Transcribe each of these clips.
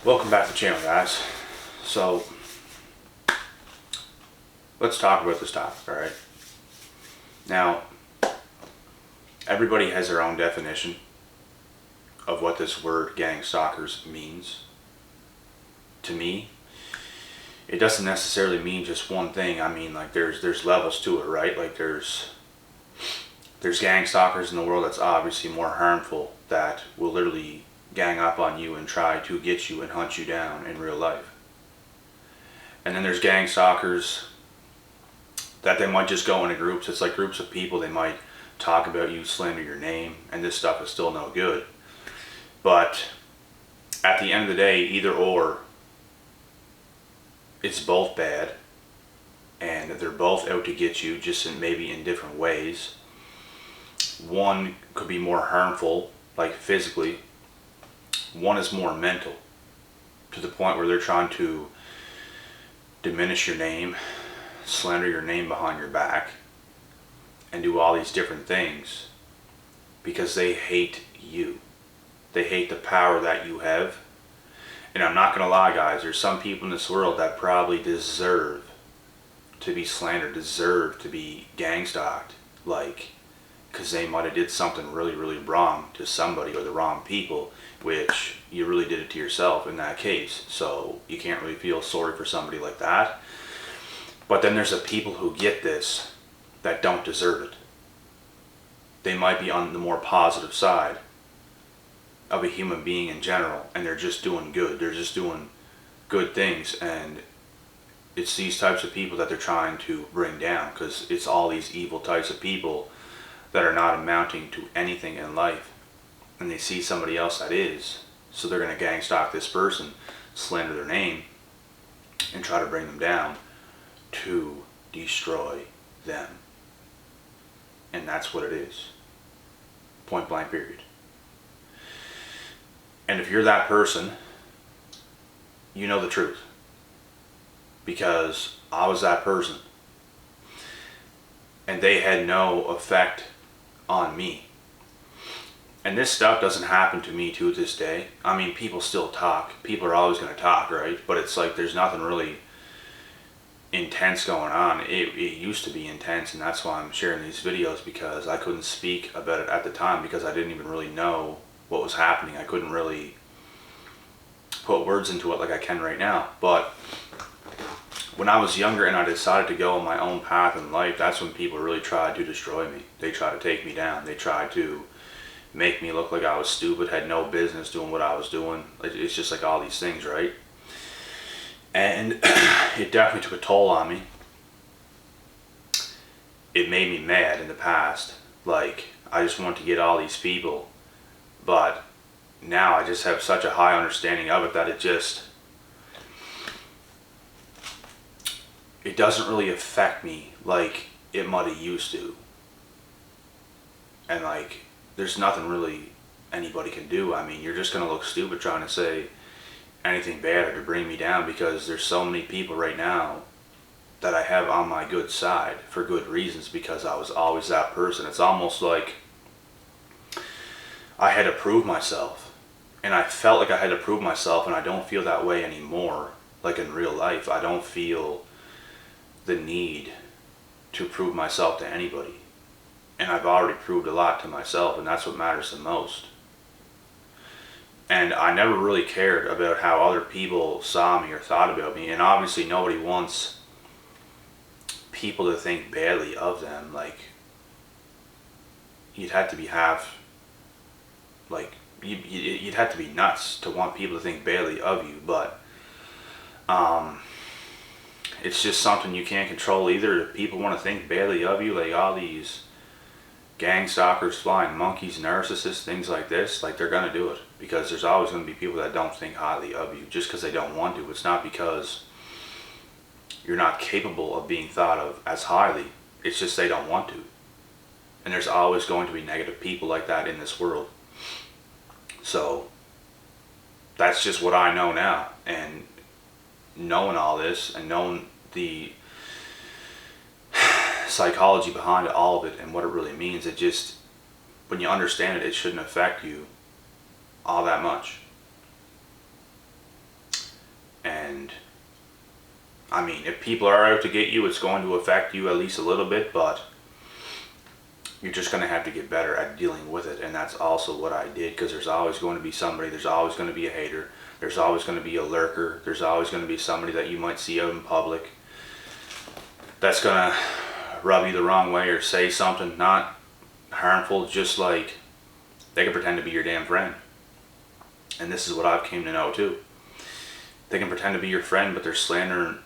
Welcome back to the channel, guys. So let's talk about this topic. All right, now everybody has their own definition of what this word gang stalkers means. To me, it doesn't necessarily mean just one thing. I mean, like there's levels to it, right? Like there's gang stalkers in the world that's obviously more harmful, that will literally gang up on you and try to get you and hunt you down in real life. And then there's gang stalkers that they might just go into groups. It's like groups of people. They might talk about you, slander your name, and this stuff is still no good. But at the end of the day, either or, it's both bad, and they're both out to get you, just maybe in different ways. One could be more harmful, like physically. One is more mental, to the point where they're trying to diminish your name, slander your name behind your back, and do all these different things because they hate you. They hate the power that you have. And I'm not going to lie, guys, there's some people in this world that probably deserve to be slandered, deserve to be gang stalked, like, because they might have did something really, really wrong to somebody or the wrong people, which you really did it to yourself in that case. So you can't really feel sorry for somebody like that. But then there's the people who get this that don't deserve it. They might be on the more positive side of a human being in general, and they're just doing good. They're just doing good things, and it's these types of people that they're trying to bring down, because it's all these evil types of people that are not amounting to anything in life, and they see somebody else that is, so they're going to gang stalk this person, slander their name, and try to bring them down to destroy them. And that's what it is. Point blank, period. And if you're that person, you know the truth, because I was that person, and they had no effect on me. And this stuff doesn't happen to me to this day. I mean, people still talk. People are always going to talk, right? But it's like there's nothing really intense going on. It used to be intense, and that's why I'm sharing these videos, because I couldn't speak about it at the time, because I didn't even really know what was happening. I couldn't really put words into it like I can right now. But when I was younger and I decided to go on my own path in life, that's when people really tried to destroy me. They tried to take me down. They tried to make me look like I was stupid, had no business doing what I was doing. It's just like all these things, right? And it definitely took a toll on me. It made me mad in the past. Like, I just wanted to get all these people. But now I just have such a high understanding of it that it doesn't really affect me like it might have used to. And like, there's nothing really anybody can do. I mean, you're just going to look stupid trying to say anything bad or to bring me down, because there's so many people right now that I have on my good side for good reasons, because I was always that person. It's almost like I had to prove myself, and I felt like I had to prove myself, and I don't feel that way anymore. Like in real life, I don't feel the need to prove myself to anybody. And I've already proved a lot to myself, and that's what matters the most. And I never really cared about how other people saw me or thought about me. And obviously nobody wants people to think badly of them. Like, you'd have to be you'd have to be nuts to want people to think badly of you. But it's just something you can't control either. If people want to think badly of you, like all these gang stalkers, flying monkeys, narcissists, things like this, like, they're going to do it, because there's always going to be people that don't think highly of you just because they don't want to. It's not because you're not capable of being thought of as highly. It's just they don't want to. And there's always going to be negative people like that in this world. So that's just what I know now. And knowing all this and knowing the psychology behind all of it and what it really means, it just, when you understand it, it shouldn't affect you all that much. And I mean, if people are out to get you, it's going to affect you at least a little bit, but you're just going to have to get better at dealing with it. And that's also what I did, because there's always going to be somebody, there's always going to be a hater, there's always going to be a lurker, there's always going to be somebody that you might see out in public that's going to rub you the wrong way or say something not harmful, just like they can pretend to be your damn friend. And this is what I've came to know too. They can pretend to be your friend, but they're slandering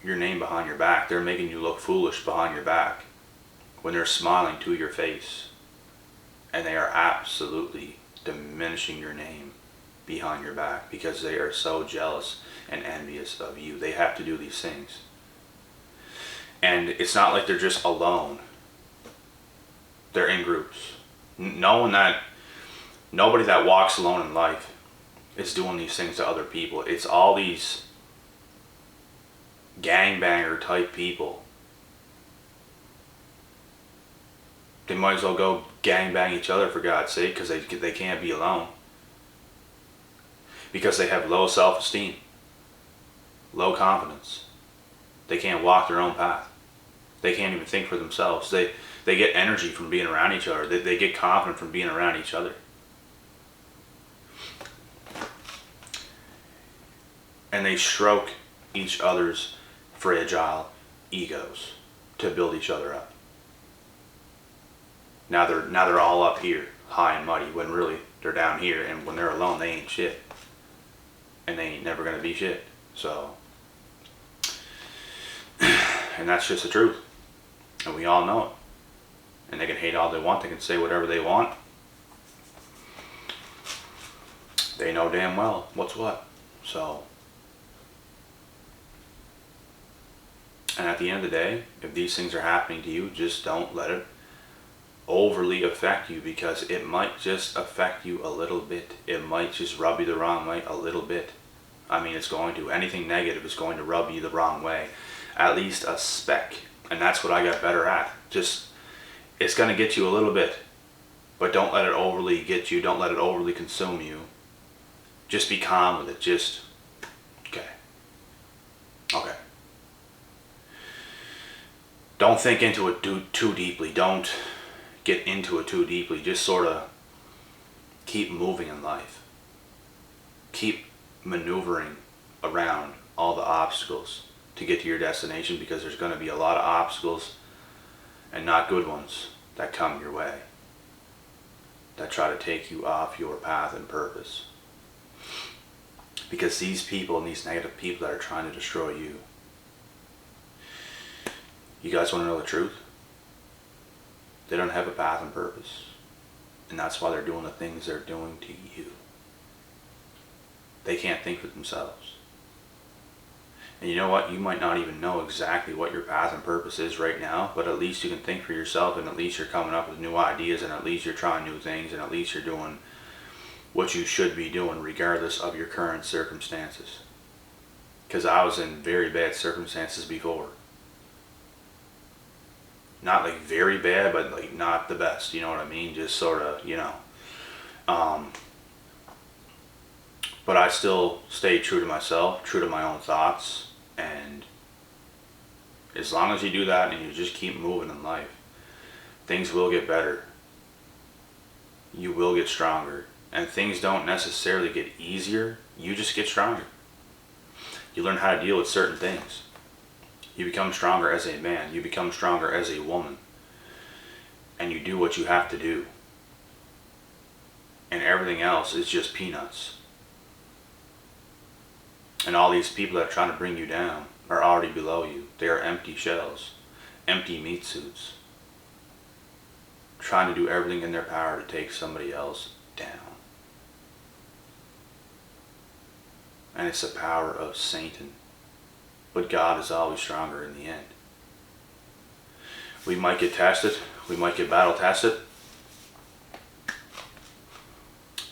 your name behind your back. They're making you look foolish behind your back when they're smiling to your face. And they are absolutely diminishing your name behind your back because they are so jealous and envious of you. They have to do these things. And it's not like they're just alone. They're in groups. Nobody that walks alone in life is doing these things to other people. It's all these gangbanger type people. They might as well go gangbang each other, for God's sake, because they can't be alone. Because they have low self-esteem, low confidence. They can't walk their own path. They can't even think for themselves. They get energy from being around each other. They get confident from being around each other. And they stroke each other's fragile egos to build each other up. Now they're all up here, high and mighty, when really they're down here, and when they're alone, they ain't shit. And they ain't never gonna be shit. So, and that's just the truth. And we all know it. And they can hate all they want, they can say whatever they want. They know damn well what's what. So, and at the end of the day, if these things are happening to you, just don't let it overly affect you, because it might just affect you a little bit. It might just rub you the wrong way a little bit. I mean, it's going to. Anything negative is going to rub you the wrong way. At least a speck. And that's what I got better at. Just, it's going to get you a little bit. But don't let it overly get you. Don't let it overly consume you. Just be calm with it. Just, okay. Okay. Don't think into it too deeply. Don't get into it too deeply. Just sort of keep moving in life. Keep maneuvering around all the obstacles to get to your destination, because there's going to be a lot of obstacles, and not good ones, that come your way, that try to take you off your path and purpose. Because these people and these negative people that are trying to destroy you, you guys want to know the truth? They don't have a path and purpose. And that's why they're doing the things they're doing to you. They can't think for themselves. And you know what? You might not even know exactly what your path and purpose is right now, but at least you can think for yourself, and at least you're coming up with new ideas, and at least you're trying new things, and at least you're doing what you should be doing regardless of your current circumstances. Because I was in very bad circumstances before. Not like very bad, but like not the best, you know what I mean? Just sort of, you know. But I still stayed true to myself, true to my own thoughts. And as long as you do that and you just keep moving in life, things will get better. You will get stronger. And things don't necessarily get easier, you just get stronger. You learn how to deal with certain things. You become stronger as a man. You become stronger as a woman. And you do what you have to do. And everything else is just peanuts. And all these people that are trying to bring you down are already below you. They are empty shells. Empty meat suits. Trying to do everything in their power to take somebody else down. And it's the power of Satan. But God is always stronger in the end. We might get tested. We might get battle tested.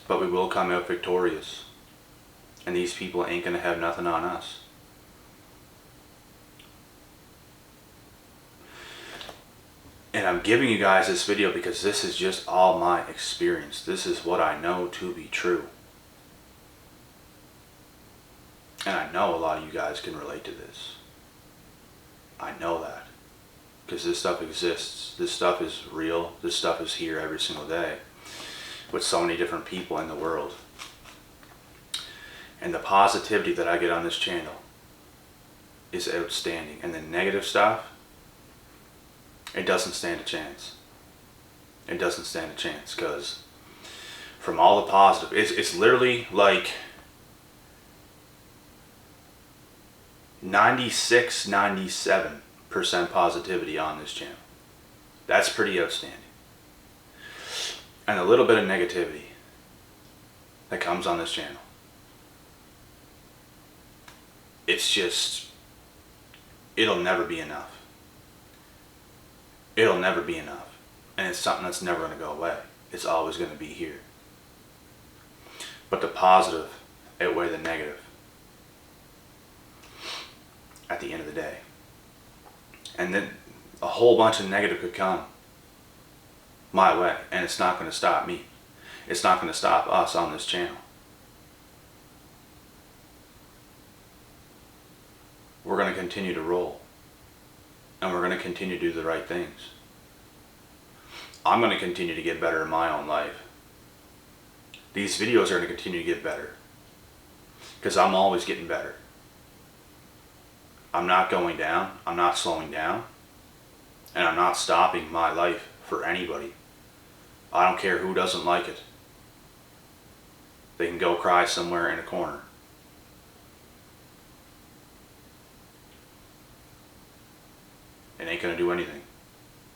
But we will come out victorious. And these people ain't going to have nothing on us. And I'm giving you guys this video because this is just all my experience. This is what I know to be true. And I know a lot of you guys can relate to this. I know that. Because this stuff exists. This stuff is real. This stuff is here every single day. With so many different people in the world. And the positivity that I get on this channel is outstanding. And the negative stuff, it doesn't stand a chance. It doesn't stand a chance. Because from all the positive, it's literally like 96, 97% positivity on this channel. That's pretty outstanding. And a little bit of negativity that comes on this channel. It's just, it'll never be enough. It'll never be enough. And it's something that's never going to go away. It's always going to be here. But the positive outweigh the negative at the end of the day. And then a whole bunch of negative could come my way, and it's not going to stop me. It's not going to stop us on this channel. We're going to continue to roll, and we're going to continue to do the right things. I'm going to continue to get better in my own life. These videos are going to continue to get better, because I'm always getting better. I'm not going down, I'm not slowing down, and I'm not stopping my life for anybody. I don't care who doesn't like it. They can go cry somewhere in a corner. It ain't gonna do anything.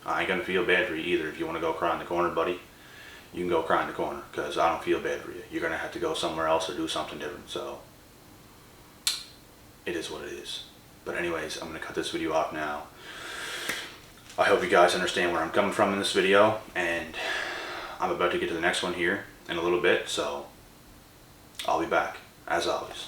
I ain't gonna feel bad for you either. If you wanna go cry in the corner, buddy, you can go cry in the corner, because I don't feel bad for you. You're gonna have to go somewhere else or do something different, so it is what it is. But anyways, I'm going to cut this video off now. I hope you guys understand where I'm coming from in this video, and I'm about to get to the next one here in a little bit, so I'll be back, as always.